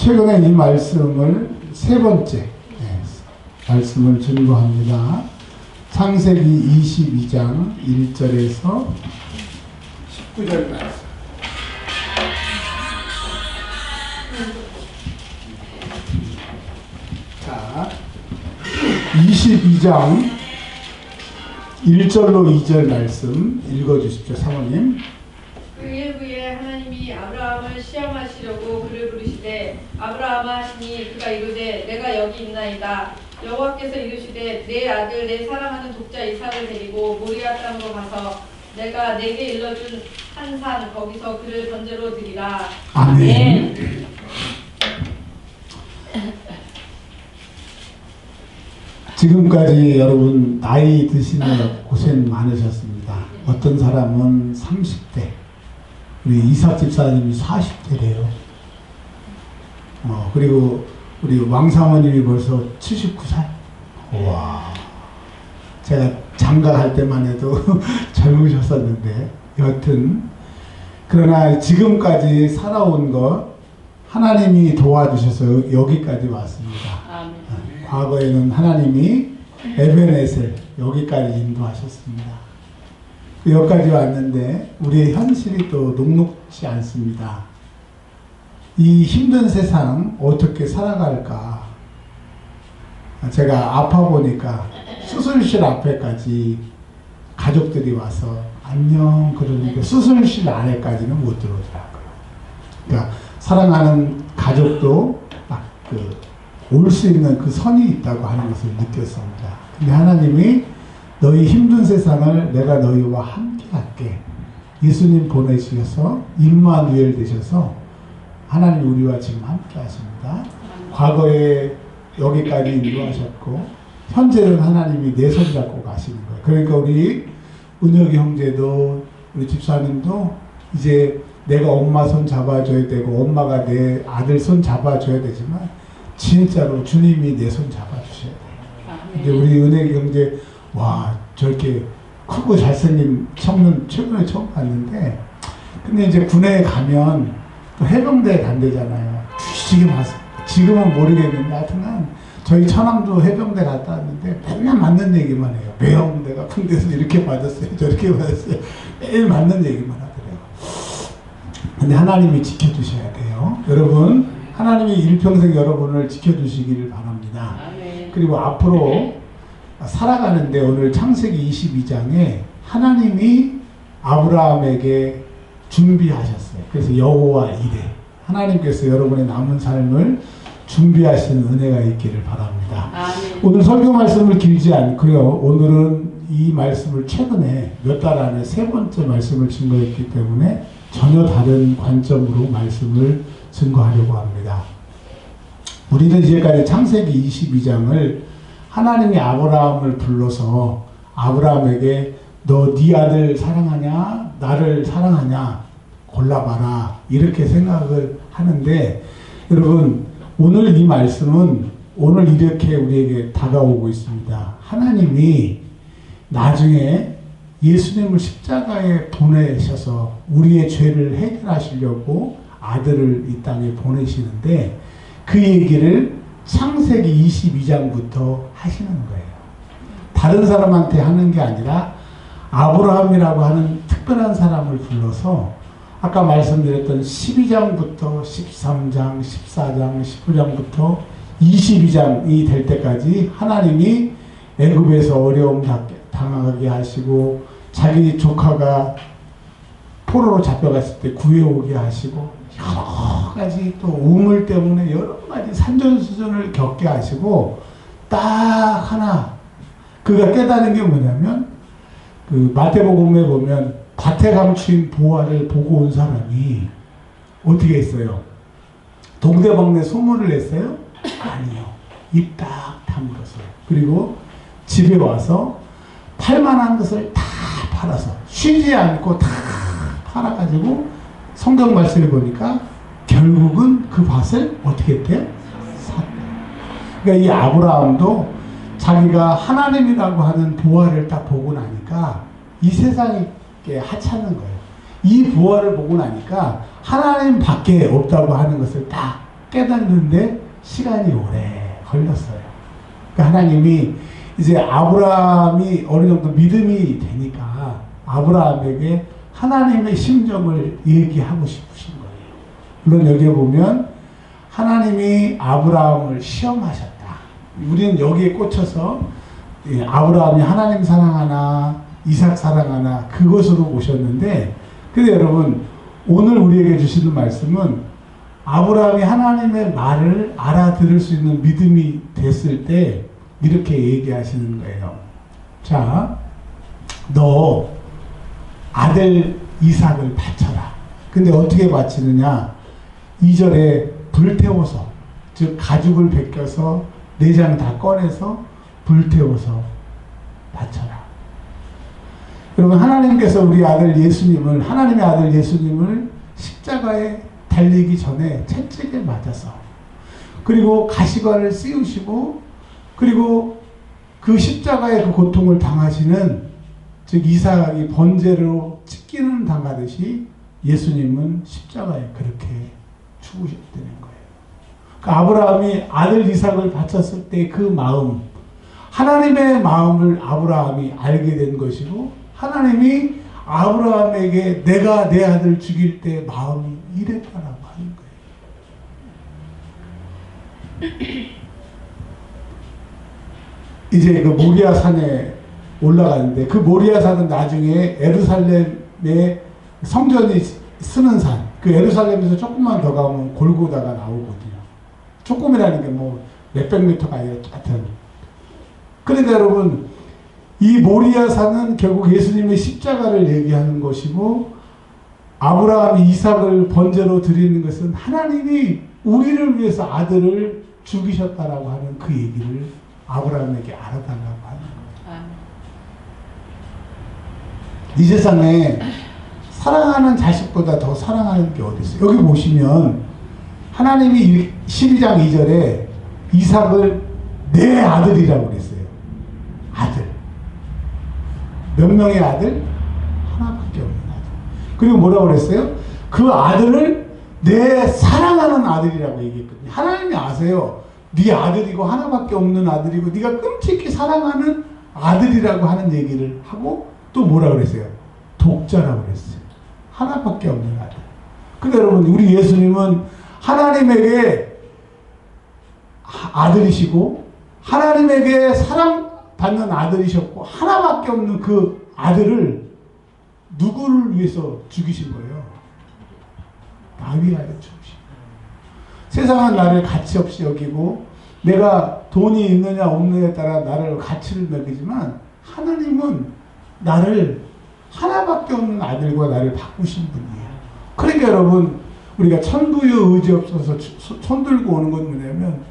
최근에 이 말씀을 세 번째 말씀을 증거합니다. 창세기 22장 1절에서 19절 말씀. 자, 22장 1절로 2절 말씀 읽어주십시오. 사모님. 그 일부에 하나님이 아브라함을 시험하시려고 그를 부르시되 아브라함아 하시니 그가 이르되 내가 여기 있나이다. 여호와께서 이르시되 내 아들 내 사랑하는 독자 이삭을 데리고 모리아 땅으로 가서 내가 내게 일러준 한 산 거기서 그를 번제로 드리라. 아멘. 지금까지 여러분 나이 드시는 고생 많으셨습니다. 어떤 사람은 30대, 우리 이삭 집사님이 40대래요. 그리고 우리 왕사모님이 벌써 79살. 와, 제가 장가갈 때만 해도 젊으셨었는데, 여튼 그러나 지금까지 살아온 것 하나님이 도와주셔서 여기까지 왔습니다. 아멘. 과거에는 하나님이 에베네셀 여기까지 인도하셨습니다. 여기까지 왔는데 우리의 현실이 또 녹록지 않습니다. 이 힘든 세상 어떻게 살아갈까? 제가 아파 보니까 수술실 앞에까지 가족들이 와서 안녕 그러니까 수술실 안에까지는 못 들어오더라고요. 그러니까 사랑하는 가족도 딱 올 수 있는 그 선이 있다고 하는 것을 느꼈습니다. 근데 하나님이 너희 힘든 세상을 내가 너희와 함께 할게. 예수님 보내주셔서 임마누엘 되셔서 하나님 우리와 지금 함께 하십니다. 과거에 여기까지 인도하셨고 현재는 하나님이 내 손 잡고 가시는 거예요. 그러니까 우리 은혁이 형제도 우리 집사님도 이제 내가 엄마 손 잡아줘야 되고 엄마가 내 아들 손 잡아줘야 되지만 진짜로 주님이 내 손 잡아주셔야 돼요. 이제 우리 은혁이 형제 와 저렇게 크고 잘생긴 청년 최근에 처음 봤는데 근데 이제 군에 가면 또 해병대에 간대잖아요. 주시게 봤어요. 지금은 모르겠는데 하여튼간 저희 처남도 해병대 갔다 왔는데 맨날 맞는 얘기만 해요. 매형 내가 군대에서 이렇게 맞았어요. 저렇게 맞았어요. 매일 맞는 얘기만 하더래요. 근데 하나님이 지켜주셔야 돼요. 여러분 하나님이 일평생 여러분을 지켜주시기를 바랍니다. 그리고 앞으로 살아가는데 오늘 창세기 22장에 하나님이 아브라함에게 준비하셨어요. 그래서 여호와 이레 하나님께서 여러분의 남은 삶을 준비하시는 은혜가 있기를 바랍니다. 아멘. 오늘 설교 말씀을 길지 않고요. 오늘은 이 말씀을 최근에 몇 달 안에 세 번째 말씀을 증거했기 때문에 전혀 다른 관점으로 말씀을 증거하려고 합니다. 우리는 이제까지 창세기 22장을 하나님이 아브라함을 불러서 아브라함에게 너 네 아들 사랑하냐 나를 사랑하냐 골라봐라 이렇게 생각을 하는데 여러분 오늘 이 말씀은 오늘 이렇게 우리에게 다가오고 있습니다. 하나님이 나중에 예수님을 십자가에 보내셔서 우리의 죄를 해결하시려고 아들을 이 땅에 보내시는데 그 얘기를 창세기 22장부터 하시는 거예요. 다른 사람한테 하는 게 아니라 아브라함이라고 하는 특별한 사람을 불러서 아까 말씀드렸던 12장부터 13장, 14장, 19장부터 22장이 될 때까지 하나님이 애굽에서 어려움 당하게 하시고 자기 조카가 포로로 잡혀갔을 때 구해오게 하시고 여러 가지 또 우물 때문에 여러 가지 산전수전을 겪게 하시고 딱 하나 그가 깨달은 게 뭐냐면 그 마태복음에 보면 밭에 감추인 보화를 보고 온 사람이 어떻게 했어요? 동대방네 소문을 냈어요? 아니요. 입 딱 다물었어요. 그리고 집에 와서 팔만한 것을 다 팔아서 쉬지 않고 다 팔아가지고 성경 말씀을 보니까 결국은 그 밭을 어떻게 했대요? 샀대요. 그러니까 이 아브라함도 자기가 하나님이라고 하는 보화를 딱 보고 나니까 이 세상이 하찮은 거예요. 이 보화를 보고 나니까 하나님 밖에 없다고 하는 것을 딱 깨닫는데 시간이 오래 걸렸어요. 그러니까 하나님이 이제 아브라함이 어느 정도 믿음이 되니까 아브라함에게 하나님의 심정을 얘기하고 싶으신 거예요. 물론 여기에 보면 하나님이 아브라함을 시험하셨다. 우리는 여기에 꽂혀서 아브라함이 하나님 사랑하나 이삭 사랑하나 그것으로 오셨는데, 근데 여러분 오늘 우리에게 주시는 말씀은 아브라함이 하나님의 말을 알아들을 수 있는 믿음이 됐을 때 이렇게 얘기하시는 거예요. 자, 너 아들 이삭을 바쳐라. 근데 어떻게 바치느냐? 2절에 불태워서, 즉 가죽을 벗겨서 내장 다 꺼내서 불태워서 바쳐라. 여러분, 하나님께서 우리 아들 예수님을, 하나님의 아들 예수님을 십자가에 달리기 전에 채찍에 맞아서, 그리고 가시관을 씌우시고, 그리고 그 십자가의 그 고통을 당하시는, 즉 이삭이 번제로 찢기는 당하듯이 예수님은 십자가에 그렇게 죽으셨다는 거예요. 그 아브라함이 아들 이삭을 바쳤을 때 그 마음, 하나님의 마음을 아브라함이 알게 된 것이고, 하나님이 아브라함에게 내가 내 아들 죽일 때 마음이 이랬다라고 하는 거예요. 이제 그 모리아 산에 올라가는데, 그 모리아 산은 나중에 예루살렘의 성전이 쓰는 산, 그 예루살렘에서 조금만 더 가면 골고다가 나오거든요. 조금이라는 게 뭐 몇백 미터가 아니라 같은. 그러니까 여러분, 이 모리아 산은 결국 예수님의 십자가를 얘기하는 것이고, 아브라함이 이삭을 번제로 드리는 것은 하나님이 우리를 위해서 아들을 죽이셨다라고 하는 그 얘기를 아브라함에게 알아달라고 하는 거예요. 이 세상에 사랑하는 자식보다 더 사랑하는 게 어디 있어요? 여기 보시면 하나님이 12장 2절에 이삭을 내 아들이라고 그랬어요. 아들. 몇 명의 아들? 하나밖에 없는 아들. 그리고 뭐라고 그랬어요? 그 아들을 내 사랑하는 아들이라고 얘기했거든요. 하나님이 아세요. 네 아들이고 하나밖에 없는 아들이고 네가 끔찍히 사랑하는 아들이라고 하는 얘기를 하고, 또 뭐라고 그랬어요? 독자라고 그랬어요. 하나밖에 없는 아들. 근데 여러분, 우리 예수님은 하나님에게 아들이시고 하나님에게 사랑받는 아들이셨고 하나밖에 없는 그 아들을 누구를 위해서 죽이신 거예요? 나 위하여 죽이신 거예요. 세상은 나를 가치 없이 여기고 내가 돈이 있느냐 없느냐에 따라 나를 가치를 매기지만, 하나님은 나를 하나밖에 없는 아들과 나를 바꾸신 분이에요. 그러니까 여러분, 우리가 천부의 의지 없어서 손 들고 오는 건 뭐냐면,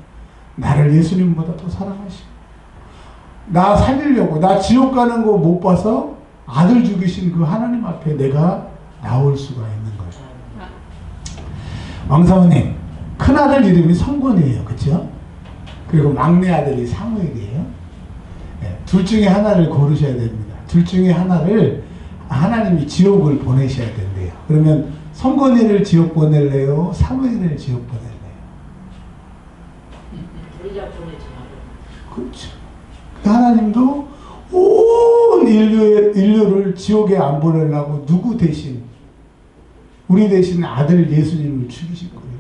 나를 예수님보다 더 사랑하시고 나 살리려고, 나 지옥 가는 거 못 봐서 아들 죽이신 그 하나님 앞에 내가 나올 수가 있는 거예요. 왕사모님, 큰아들 이름이 성권이에요. 그렇죠? 그리고 막내 아들이 사무엘이에요. 네, 둘 중에 하나를 고르셔야 됩니다. 둘 중에 하나를 하나님이 지옥을 보내셔야 된대요. 그러면 성권이를 지옥 보낼래요? 사무엘을 지옥 보낼래요? 그렇죠. 하나님도 온 인류를 지옥에 안 보내려고 누구 대신, 우리 대신 아들 예수님을 죽이신 거예요.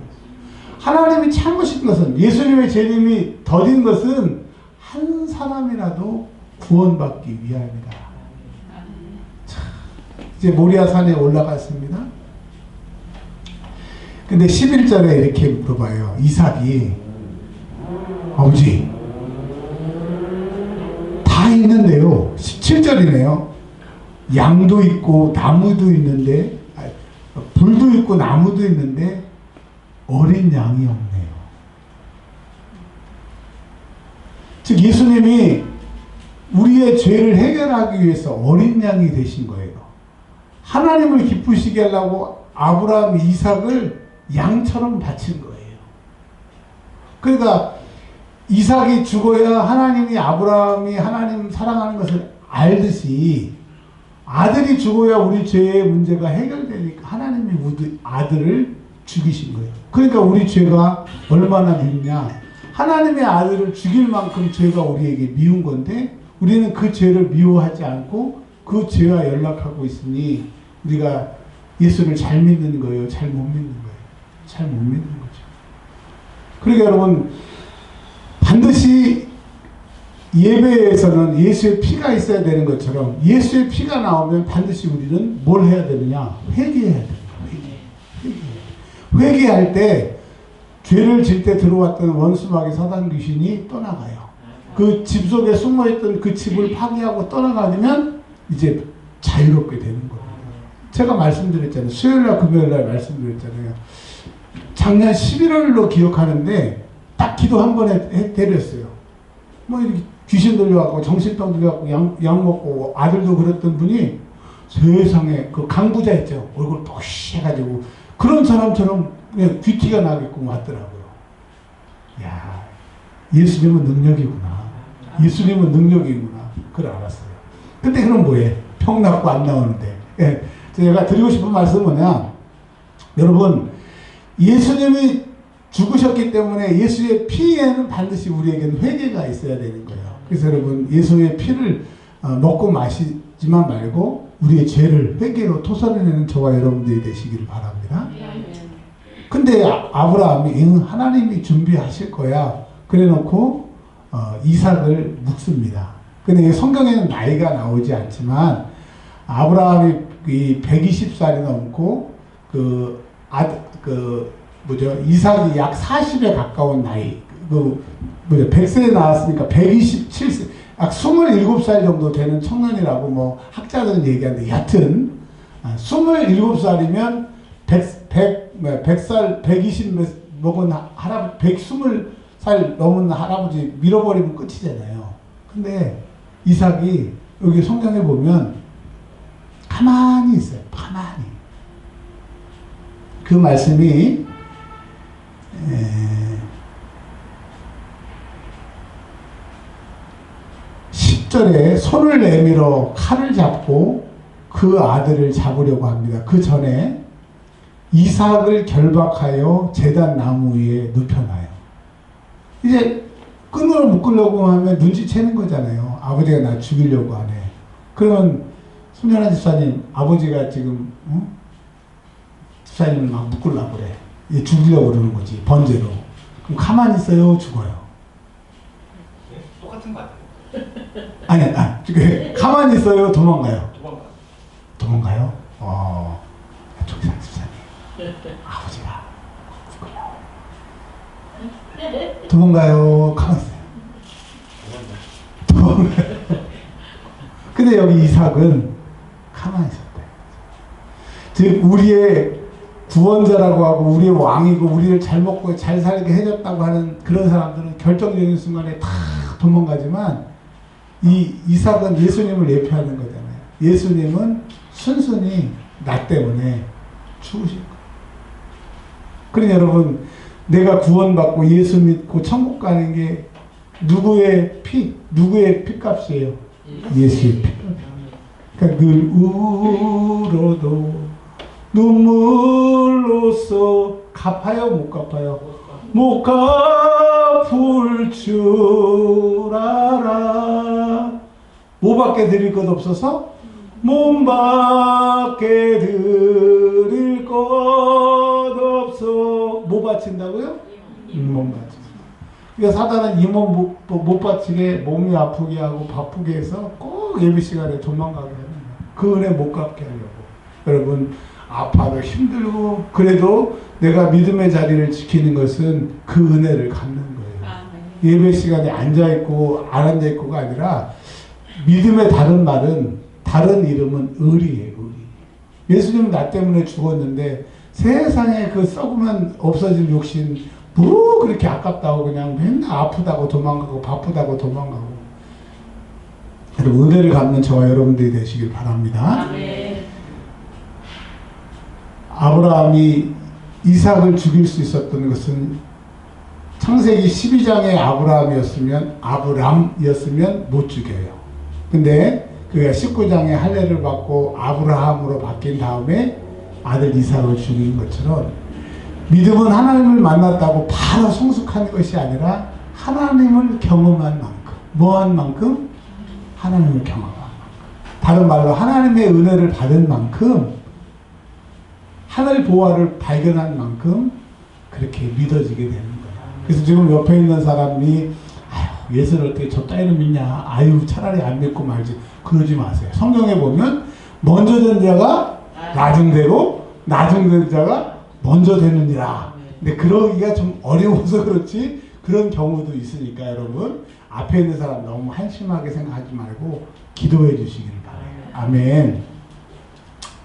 하나님이 참으신 것은, 예수님의 재림이 더딘 것은 한 사람이라도 구원받기 위함이다. 자, 이제 모리아 산에 올라갔습니다. 근데 11절에 이렇게 물어봐요. 이삭이, 아버지, 다 있는데요. 17절이네요. 양도 있고 나무도 있는데, 불도 있고 나무도 있는데 어린 양이 없네요. 즉 예수님이 우리의 죄를 해결하기 위해서 어린 양이 되신 거예요. 하나님을 기쁘시게 하려고 아브라함 이삭을 양처럼 바친 거예요. 그러니까 이삭이 죽어야 하나님이, 아브라함이 하나님 사랑하는 것을 알듯이 아들이 죽어야 우리 죄의 문제가 해결되니까 하나님이 아들을 죽이신 거예요. 그러니까 우리 죄가 얼마나 밉냐. 하나님의 아들을 죽일 만큼 죄가 우리에게 미운 건데 우리는 그 죄를 미워하지 않고 그 죄와 연락하고 있으니 우리가 예수를 잘 믿는 거예요? 잘 못 믿는 거예요? 잘 못 믿는 거죠. 그러니까 여러분 반드시 예배에서는 예수의 피가 있어야 되는 것처럼 예수의 피가 나오면 반드시 우리는 뭘 해야 되느냐? 회개해야 됩니다. 회개할 때 죄를 질 때 들어왔던 원수마귀 사단 귀신이 떠나가요. 그 집 속에 숨어있던 그 집을 파괴하고 떠나가면 이제 자유롭게 되는 거예요. 제가 말씀드렸잖아요. 수요일날 금요일날 말씀드렸잖아요. 작년 11월로 기억하는데 딱 기도 한 번에 때렸어요. 뭐 이렇게 귀신 들려갖고 정신병 들려갖고 약 먹고 아들도 그랬던 분이 세상에 그 강부자 있죠. 얼굴 뽀시해가지고 그런 사람처럼 그냥 귀티가 나게끔 왔더라고요. 야, 예수님은 능력이구나. 예수님은 능력이구나. 그걸 알았어요. 근데 그럼 뭐해? 평 났고 안 나오는데. 예, 제가 드리고 싶은 말씀은 뭐냐? 여러분, 예수님이 죽으셨기 때문에 예수의 피에는 반드시 우리에게는 회개가 있어야 되는 거예요. 그래서 여러분, 예수의 피를 먹고 마시지만 말고 우리의 죄를 회개로 토설해내는 저와 여러분들이 되시기를 바랍니다. 근데 아브라함이 하나님이 준비하실 거야. 그래 놓고 이삭을 묵습니다. 근데 성경에는 나이가 나오지 않지만 아브라함이 120살이 넘고 이삭이 약 40에 가까운 나이, 100세에 나왔으니까 127세, 약 27살 정도 되는 청년이라고 뭐 학자들은 얘기하는데, 여튼 27살이면 100살, 120 먹은 할아버지, 120살 넘은 할아버지 밀어버리면 끝이잖아요. 근데 이삭이 여기 성경에 보면 가만히 있어요. 가만히. 그 말씀이 10절에 손을 내밀어 칼을 잡고 그 아들을 잡으려고 합니다. 그 전에 이삭을 결박하여 제단 나무 위에 눕혀놔요. 이제 끈으로 묶으려고 하면 눈치채는 거잖아요. 아버지가 나 죽이려고 하네. 그러면 손연아 집사님, 아버지가 지금 집사님을 막 묶으려고 그래. 얘 죽이려고 그러는 거지, 번제로. 그럼 가만히 있어요, 죽어요? 똑같은 거 아니, 같아요. 가만히 있어요, 도망가요? 도망가요. 도망가요? 조기상 집사님, 아버지가 죽으려고. 도망가요, 가만히 있어요? 도망가요. 근데 여기 이삭은 가만히 있었대. 즉, 우리의 구원자라고 하고 우리의 왕이고 우리를 잘 먹고 잘 살게 해줬다고 하는 그런 사람들은 결정적인 순간에 다 도망가지만 이 이삭은 예수님을 예표하는 거잖아요. 예수님은 순순히 나 때문에 죽으실 거예요. 그러니 여러분, 내가 구원받고 예수 믿고 천국 가는 게 누구의 피값이에요? 예수의 피값. 그러니까 늘 울어도 눈물로써 갚아요, 못 갚아요? 못 갚을 줄 알아. 뭐밖에 드릴 것 없어서 몸밖에 드릴 것 없어. 뭐 바친다고요? 몸 바친다. 그러니까 사단은 이 몸 못 바치게, 몸이 아프게 하고 바쁘게 해서 꼭 예배 시간에 도망가게 하는 거예요. 그 은혜 못 갚게 하려고. 여러분, 아파도 힘들고 그래도 내가 믿음의 자리를 지키는 것은 그 은혜를 갖는 거예요. 예배 시간에 앉아있고 안 앉아있고가 아니라 믿음의 다른 말은, 다른 이름은 의리예요. 의리. 예수님은 나 때문에 죽었는데 세상에 그 썩으면 없어질 욕심 뭐 그렇게 아깝다고 그냥 맨날 아프다고 도망가고 바쁘다고 도망가고. 여러분, 은혜를 갖는 저와 여러분들이 되시길 바랍니다. 아멘. 아브라함이 이삭을 죽일 수 있었던 것은 창세기 12장의 아브람이었으면 못 죽여요. 근데 그가 19장의 할례를 받고 아브라함으로 바뀐 다음에 아들 이삭을 죽인 것처럼 믿음은 하나님을 만났다고 바로 성숙한 것이 아니라 하나님을 경험한 만큼. 뭐한 만큼? 하나님을 경험한 만큼. 다른 말로 하나님의 은혜를 받은 만큼, 하늘 보화를 발견한 만큼 그렇게 믿어지게 되는 거야. 그래서 지금 옆에 있는 사람이 아유, 예수를 어떻게 저 따위를 믿냐, 아유 차라리 안 믿고 말지, 그러지 마세요. 성경에 보면 먼저 된 자가 나중되고 나중된 자가 먼저 되느니라. 근데 그러기가 좀 어려워서 그렇지 그런 경우도 있으니까 여러분 앞에 있는 사람 너무 한심하게 생각하지 말고 기도해 주시기를 바라요. 아멘.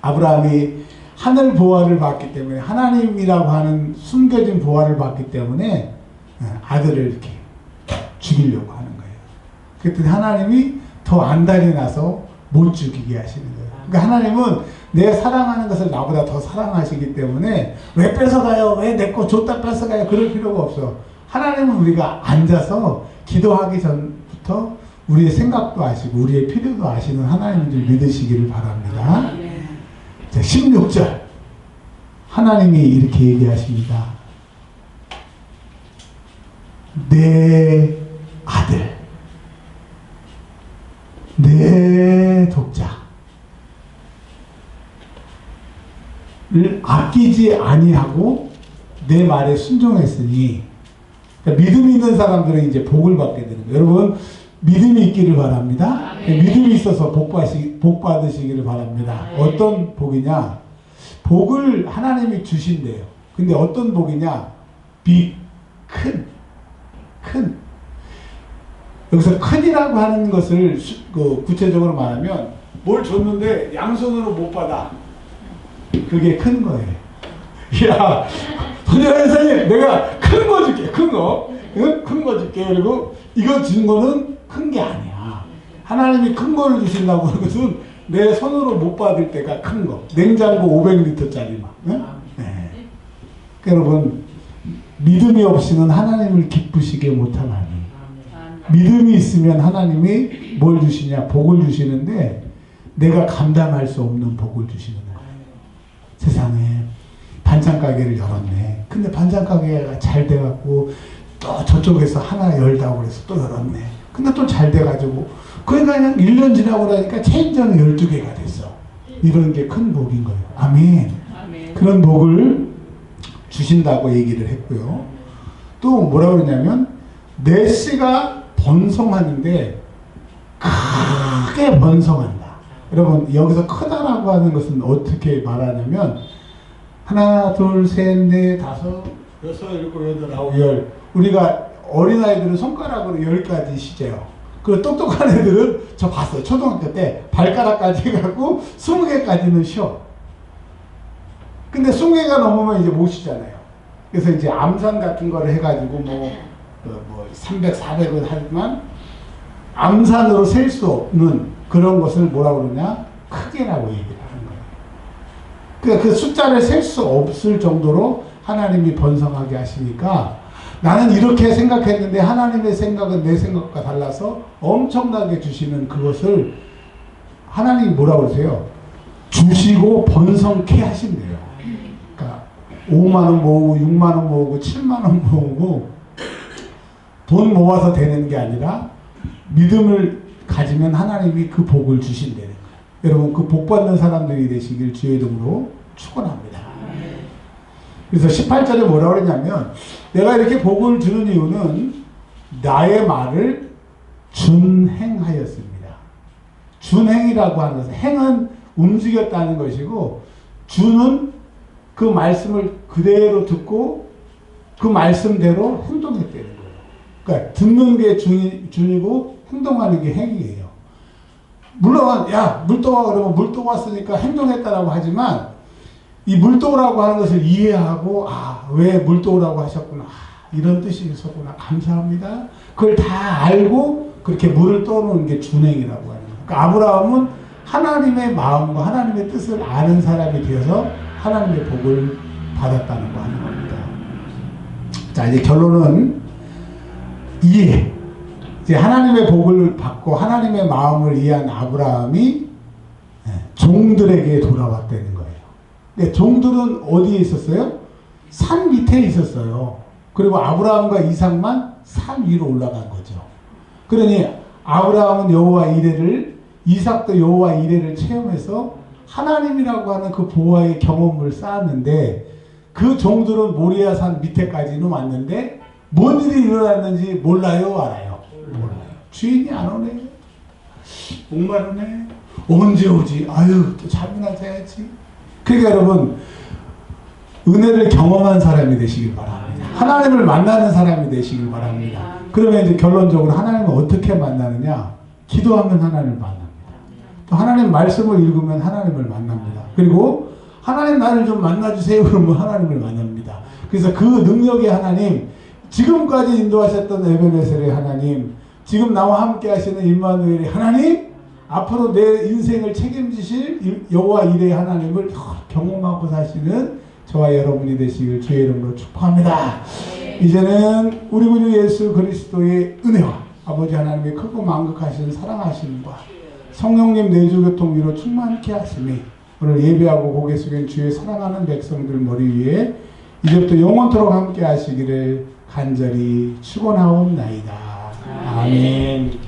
아브라함이 하늘 보화를 받기 때문에, 하나님이라고 하는 숨겨진 보화를 받기 때문에 아들을 이렇게 죽이려고 하는 거예요. 그랬더니 하나님이 더 안달이 나서 못 죽이게 하시는 거예요. 그러니까 하나님은 내 사랑하는 것을 나보다 더 사랑하시기 때문에 왜 뺏어가요? 왜 내 거 줬다 뺏어가요? 그럴 필요가 없어. 하나님은 우리가 앉아서 기도하기 전부터 우리의 생각도 아시고 우리의 필요도 아시는 하나님을 믿으시기를 바랍니다. 자, 16절 하나님이 이렇게 얘기하십니다. 내 아들, 내 독자를 아끼지 아니하고 내 말에 순종했으니, 그러니까 믿음이 있는 사람들은 이제 복을 받게 되는 거예요. 여러분 믿음이 있기를 바랍니다. 믿음이 있어서 복 받으시기를 바랍니다. 어떤 복이냐? 복을 하나님이 주신대요. 근데 어떤 복이냐? 큰. 여기서 큰이라고 하는 것을 구체적으로 말하면 뭘 줬는데 양손으로 못 받아. 그게 큰 거예요. 야, 선생님, 내가 큰 거 줄게, 큰 거. 응? 큰 거 줄게. 그리고 이거 준 거는 큰 게 아니야. 하나님이 큰 거를 주신다고 하는 것은 내 손으로 못 받을 때가 큰 거. 냉장고 500리터짜리 막. 응? 네. 여러분, 믿음이 없이는 하나님을 기쁘시게 못하나니. 믿음이 있으면 하나님이 뭘 주시냐? 복을 주시는데 내가 감당할 수 없는 복을 주시는 거예요. 세상에 반찬 가게를 열었네. 근데 반찬 가게가 잘 돼갖고 또 저쪽에서 하나 열다고 그래서 또 열었네. 근데 또 잘 돼가지고 그러니까 그냥 1년 지나고 나니까 체인점이 12개가 됐어. 이런 게 큰 복인 거예요. 아멘. 그런 복을 주신다고 얘기를 했고요. 또 뭐라 그러냐면 내 씨가 번성하는데 크게 번성한다. 여러분 여기서 크다라고 하는 것은 어떻게 말하냐면 하나, 둘, 셋, 넷, 다섯, 여섯, 일곱, 여덟, 아홉, 열. 우리가 어린아이들은 손가락으로 10까지 시재요. 그 똑똑한 애들은 저 봤어요. 초등학교 때 발가락까지 해갖고 20개까지는 쉬어. 근데 20개가 넘으면 이제 못 쉬잖아요. 그래서 이제 암산 같은 거를 해가지고 뭐 300, 400은 하지만 암산으로 셀 수 없는 그런 것을 뭐라고 그러냐? 크게라고 얘기를 하는 거예요. 그러니까 그 숫자를 셀 수 없을 정도로 하나님이 번성하게 하시니까 나는 이렇게 생각했는데 하나님의 생각은 내 생각과 달라서 엄청나게 주시는 그것을 하나님이 뭐라고 그러세요? 주시고 번성케 하신대요. 그러니까 5만원 모으고 6만원 모으고 7만원 모으고 돈 모아서 되는 게 아니라 믿음을 가지면 하나님이 그 복을 주신다는 거예요. 여러분 그 복 받는 사람들이 되시길 주의 이름으로 축원합니다. 그래서 18절에 뭐라고 그러냐면 내가 이렇게 복을 주는 이유는 나의 말을 준행하였습니다. 준행이라고 하는 것은 행은 움직였다는 것이고 주는 그 말씀을 그대로 듣고 그 말씀대로 행동했다는 거예요. 그러니까 듣는 게 준이고 행동하는 게 행이에요. 물론 야 물도와 그러면 물도 왔으니까 행동했다라고 하지만 이 물도라고 하는 것을 이해하고 왜 물도라고 하셨구나 이런 뜻이 있었구나 감사합니다. 그걸 다 알고 그렇게 물을 떠놓는 게 준행이라고 하는 거예요. 그러니까 아브라함은 하나님의 마음과 하나님의 뜻을 아는 사람이 되어서 하나님의 복을 받았다는 거 하는 겁니다. 자 이제 결론은 이해. 이제 하나님의 복을 받고 하나님의 마음을 이해한 아브라함이 종들에게 돌아왔다는 거예요. 근데 종들은 어디에 있었어요? 산 밑에 있었어요. 그리고 아브라함과 이삭만 산 위로 올라간 거죠. 그러니 아브라함은 여호와 이레를, 이삭도 여호와 이레를 체험해서 하나님이라고 하는 그 보호의 경험을 쌓았는데, 그 종들은 모리아 산 밑에까지는 왔는데 뭔 일이 일어났는지 몰라요, 알아요? 몰라요. 주인이 안 오네. 목마르네. 언제 오지? 아유, 또 잠이나 자야지. 그러니까 여러분, 은혜를 경험한 사람이 되시길 바랍니다. 하나님을 만나는 사람이 되시길 바랍니다. 그러면 이제 결론적으로 하나님을 어떻게 만나느냐? 기도하면 하나님을 만납니다. 또 하나님 말씀을 읽으면 하나님을 만납니다. 그리고 하나님 나를 좀 만나주세요 그러면 하나님을 만납니다. 그래서 그 능력의 하나님, 지금까지 인도하셨던 에베네셀의 하나님, 지금 나와 함께 하시는 임마누엘의 하나님, 앞으로 내 인생을 책임지실 여호와 이레의 하나님을 경험하고 사시는 저와 여러분이 되시길 주의 이름으로 축복합니다. 이제는 우리 구주 예수 그리스도의 은혜와 아버지 하나님의 크고 만극하신 사랑하심과 성령님 내주교통 위로 충만케 하심이 오늘 예배하고 고개 숙인 주의 사랑하는 백성들 머리 위에 이제부터 영원토록 함께 하시기를 간절히 축원하옵나이다. 아멘.